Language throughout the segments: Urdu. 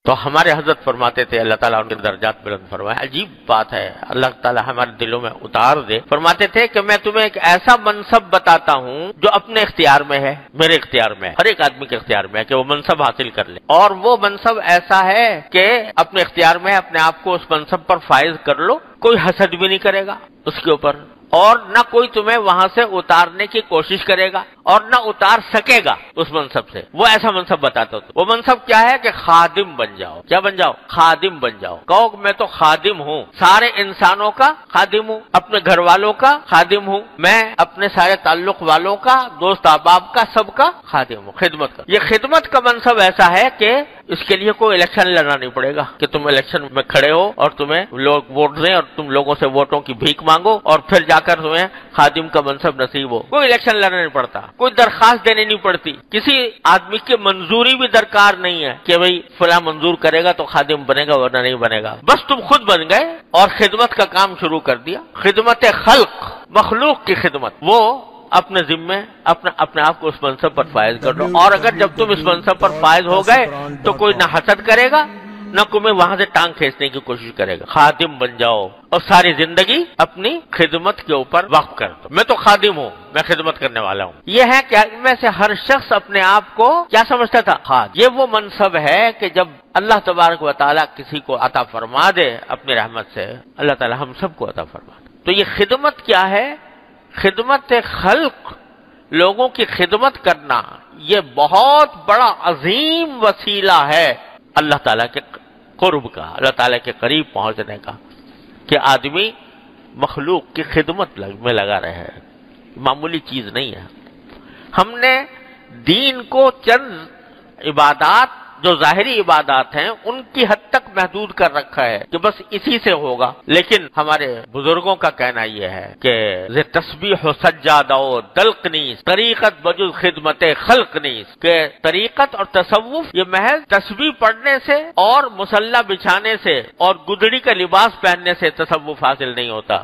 تو ہمارے حضرت فرماتے تھے، اللہ تعالیٰ ان کے درجات بلند فرمائے، عجیب بات ہے اللہ تعالیٰ ہمارے دلوں میں اتار دے، فرماتے تھے کہ میں تمہیں ایک ایسا منصب بتاتا ہوں جو اپنے اختیار میں ہے، میرے اختیار میں ہے، ہر ایک آدمی کے اختیار میں ہے کہ وہ منصب حاصل کر لے، اور وہ منصب ایسا ہے کہ اپنے اختیار میں ہے، اپنے آپ کو اس منصب پر فائز کر لو، کوئی حسد بھی نہیں کرے گا اس کے اوپر، اور نہ کوئی تمہیں وہاں سے اتارنے کی کوشش کرے گا اور نہ اتار سکے گا اس منصب سے۔ وہ ایسا منصب بتاتا ہوں، وہ منصب کیا ہے کہ خادم بن جاؤ۔ کیا بن جاؤ؟ خادم بن جاؤ۔ کہو کہ میں تو خادم ہوں، سارے انسانوں کا خادم ہوں، اپنے گھر والوں کا خادم ہوں، میں اپنے سارے تعلق والوں کا، دوست احباب کا، سب کا خادم ہوں، خدمت کا۔ یہ خدمت کا منصب ایسا ہے کہ اس کے لیے کوئی الیکشن لڑنا نہیں پڑے گا کہ تم الیکشن میں کھڑے ہو اور تمہیں لوگ ووٹ دیں اور تم لوگوں سے ووٹوں کی بھیک مانگو اور پھر جا کر تمہیں خادم کا منصب نصیب ہو۔ کوئی الیکشن لڑنا نہیں پڑتا، کوئی درخواست دینے نہیں پڑتی، کسی آدمی کی منظوری بھی درکار نہیں ہے کہ بھئی فلاں منظور کرے گا تو خادم بنے گا ورنہ نہیں بنے گا، بس تم خود بن گئے اور خدمت کا کام شروع کر دیا۔ خدمت خلق، مخلوق کی خدمت، وہ اپنے ذمے اپنے آپ کو اس منصب پر فائز کر دو، اور اگر جب تم اس منصب پر فائز ہو گئے تو کوئی نہ حسد کرے گا نہ تمہیں وہاں سے ٹانگ کھینچنے کی کوشش کرے گا۔ خادم بن جاؤ اور ساری زندگی اپنی خدمت کے اوپر وقف کر دو۔ میں تو خادم ہوں، میں خدمت کرنے والا ہوں۔ یہ ہے کہ ان میں سے ہر شخص اپنے آپ کو کیا سمجھتا تھا؟ خادم۔ یہ وہ منصب ہے کہ جب اللہ تبارک و تعالیٰ کسی کو عطا فرما دے اپنی رحمت سے، اللہ تعالیٰ ہم سب کو عطا فرما دے۔ تو یہ خدمت کیا ہے؟ خدمت خلق، لوگوں کی خدمت کرنا، یہ بہت بڑا عظیم وسیلہ ہے اللہ تعالیٰ کے قرب کا، اللہ تعالیٰ کے قریب پہنچنے کا، کہ آدمی مخلوق کی خدمت میں لگا رہے ہیں۔ معمولی چیز نہیں ہے۔ ہم نے دین کو چند عبادات جو ظاہری عبادات ہیں ان کی حد تک محدود کر رکھا ہے کہ بس اسی سے ہوگا، لیکن ہمارے بزرگوں کا کہنا یہ ہے کہ تسبیح و سجادہ و دلق نیز طریقت بجز خدمت خلق نیز، کہ طریقت اور تصوف یہ محض تسبیح پڑھنے سے اور مصلی بچھانے سے اور گدڑی کا لباس پہننے سے تصوف حاصل نہیں ہوتا۔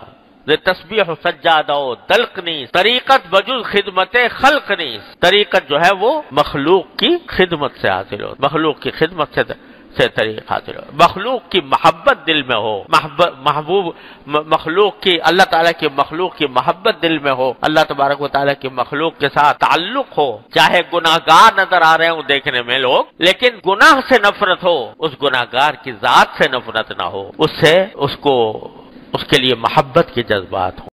تسبیح و سجادہ و دلق نیز طریقت بجز خدمت خلق نیز، طریقت جو ہے وہ مخلوق کی خدمت سے حاصل ہو، مخلوق کی خدمت سے طریق حاصل ہو، مخلوق کی محبت دل میں ہو، محبوب مخلوق کی، اللہ تعالیٰ کی مخلوق کی محبت دل میں ہو، اللہ تبارک و تعالیٰ کی مخلوق کے ساتھ تعلق ہو، چاہے گناہگار نظر آ رہے ہوں دیکھنے میں لوگ، لیکن گناہ سے نفرت ہو، اس گناہگار کی ذات سے نفرت نہ ہو، اس سے اس کے لیے محبت کے جذبات ہوں۔